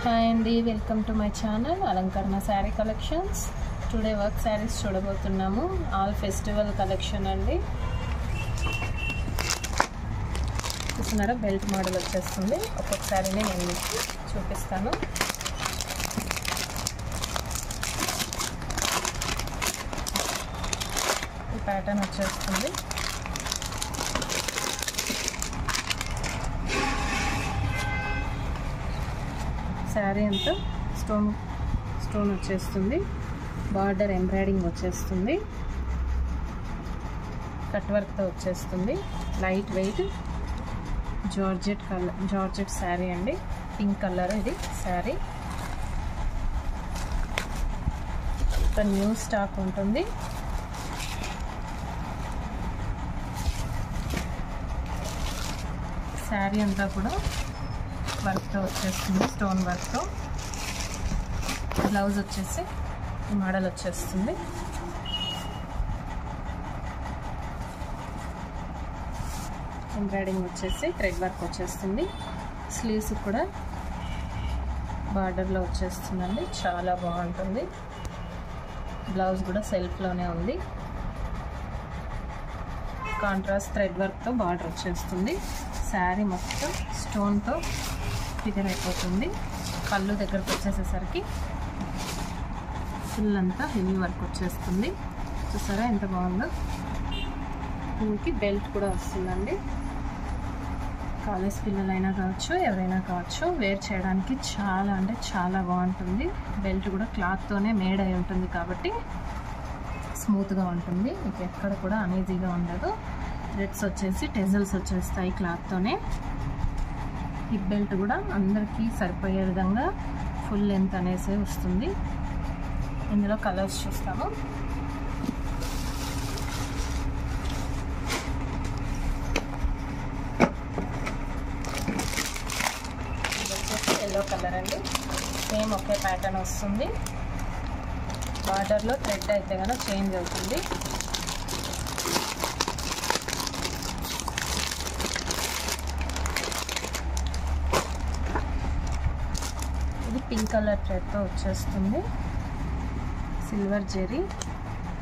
Hi అండి, welcome to my channel Alankarana sari collections. Today work saris చూడబోతున్నాము. All festival collection అండి. చూస్తున్నారా, బెల్ట్ మోడల్ వచ్చేస్తుంది. ఒక్కొక్క శారీని నేను మీకు చూపిస్తాను. ఈ ప్యాటర్న్ వచ్చేస్తుంది. శారీ అంతా స్టోన్ వచ్చేస్తుంది. బార్డర్ ఎంబ్రాయిడింగ్ వచ్చేస్తుంది. కట్ వర్క్తో వచ్చేస్తుంది. లైట్ వెయిట్ జార్జెట్ శారీ అండి. పింక్ కలర్ ఇది శారీ. న్యూ స్టాక్ ఉంటుంది. శారీ అంతా కూడా వర్క్తో వచ్చేస్తుంది, స్టోన్ వర్క్తో. బ్లౌజ్ వచ్చేసి ఈ మోడల్ వచ్చేస్తుంది. ఎంబ్రాయిడింగ్ వచ్చేసి థ్రెడ్ వర్క్ వచ్చేస్తుంది. స్లీవ్స్ కూడా బార్డర్లో వచ్చేస్తుందండి. చాలా బాగుంటుంది. బ్లౌజ్ కూడా సెల్ఫ్లోనే ఉంది. కాంట్రాస్ట్ థ్రెడ్ వర్క్తో బార్డర్ వచ్చేస్తుంది. శారీ మొత్తం స్టోన్తో ఫిగర్ అయిపోతుంది. పళ్ళు దగ్గరకు వచ్చేసేసరికి ఫుల్ అంతా హెవీ వర్క్ వచ్చేస్తుంది. చూసారా ఎంత బాగుందో. దీనికి బెల్ట్ కూడా వస్తుందండి. కాలేజ్ పిల్లలైనా కావచ్చు, ఎవరైనా కావచ్చు, వేర్ చేయడానికి చాలా అంటే చాలా బాగుంటుంది. బెల్ట్ కూడా క్లాత్తోనే మేడ్ అయి ఉంటుంది కాబట్టి స్మూత్గా ఉంటుంది. మీకు ఎక్కడ కూడా అనీజీగా ఉండదు. థ్రెడ్స్ వచ్చేసి టెజల్స్ వచ్చేస్తాయి క్లాత్తోనే. హిప్ బెల్ట్ కూడా అందరికీ సరిపోయే విధంగా ఫుల్ లెంత్ అనేసి వస్తుంది. ఇందులో కలర్స్ చూస్తాము. ఇది వచ్చేసి ఎల్లో కలర్ అండి. సేమ్ ఒకే ప్యాటర్న్ వస్తుంది. బార్డర్లో థ్రెడ్ అయితే కనుక చేంజ్ అవుతుంది. ఇది పింక్ కలర్ థ్రెడ్తో వచ్చేస్తుంది. Silver zari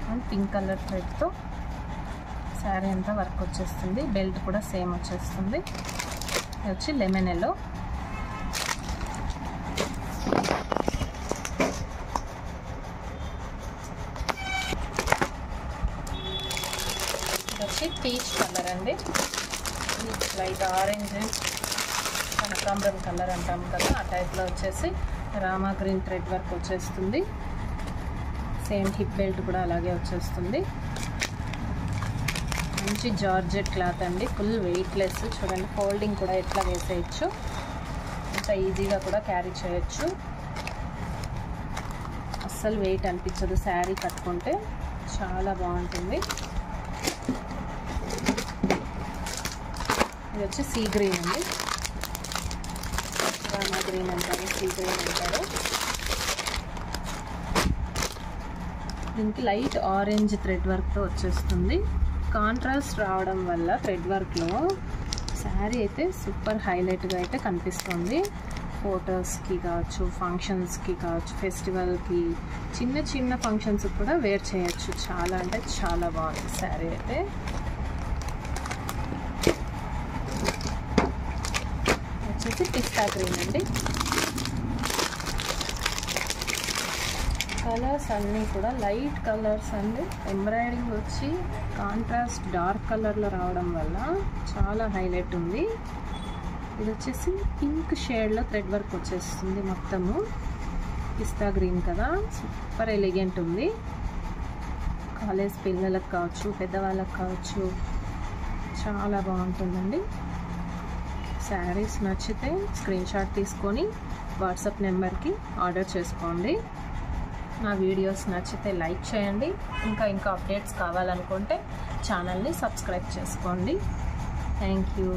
and pink colour థ్రెడ్తో శారీ అంతా వర్క్ వచ్చేస్తుంది. బెల్ట్ కూడా సేమ్ వచ్చేస్తుంది. ఇది వచ్చి లెమన్ ఎల్లో. ఇది వచ్చి పీచ్ కలర్ అండి. లైట్ ఆరెంజ్ కనకాంబరం కలర్ అంటాం కదా, ఆ టైప్లో వచ్చేసి రామా గ్రీన్ థ్రెడ్ వర్క్ వచ్చేస్తుంది. సేమ్ హిప్ బెల్ట్ కూడా అలాగే వచ్చేస్తుంది. మంచి జార్జెట్ క్లాత్ అండి. Full weightless. చూడండి, ఫోల్డింగ్ కూడా ఎట్లా వేసేయచ్చు. ఇంత ఈజీగా కూడా క్యారీ చేయొచ్చు. అస్సలు వెయిట్ అనిపించదు. శారీ కట్టుకుంటే చాలా బాగుంటుంది. ఇది వచ్చి సీ గ్రీన్ అండి. రామా గ్రీన్ అంటారు, సీ గ్రీన్ అంటారు. దీనికి లైట్ ఆరెంజ్ థ్రెడ్ వర్క్తో వచ్చేస్తుంది. కాంట్రాస్ట్ రావడం వల్ల థ్రెడ్ వర్క్లో శారీ అయితే సూపర్ హైలైట్గా అయితే కనిపిస్తుంది. ఫొటోస్కి కావచ్చు, ఫంక్షన్స్కి కావచ్చు, ఫెస్టివల్కి, చిన్న చిన్న ఫంక్షన్స్కి కూడా వేర్ చేయొచ్చు. చాలా అంటే చాలా బాగుంది శారీ అయితే. వచ్చేసి పిస్తా గ్రీన్ అండి. కలర్స్ అన్నీ కూడా లైట్ కలర్స్ అండి. ఎంబ్రాయిడింగ్ వచ్చి కాంట్రాస్ట్ డార్క్ కలర్లో రావడం వల్ల చాలా హైలైట్ ఉంది. ఇది వచ్చేసి పింక్ షేడ్లో థ్రెడ్ వర్క్ వచ్చేస్తుంది మొత్తము. పిస్తా గ్రీన్ కదా, సూపర్ ఎలిగెంట్ ఉంది. కాలేజ్ పిల్లలకు కావచ్చు, పెద్దవాళ్ళకి కావచ్చు, చాలా బాగుంటుందండి. శారీస్ నచ్చితే స్క్రీన్ షాట్ తీసుకొని వాట్సాప్ నెంబర్కి ఆర్డర్ చేసుకోండి. నా వీడియోస్ నచ్చితే లైక్ చేయండి. ఇంకా అప్డేట్స్ కావాలనుకుంటే ఛానల్ని సబ్స్క్రైబ్ చేసుకోండి. Thank you.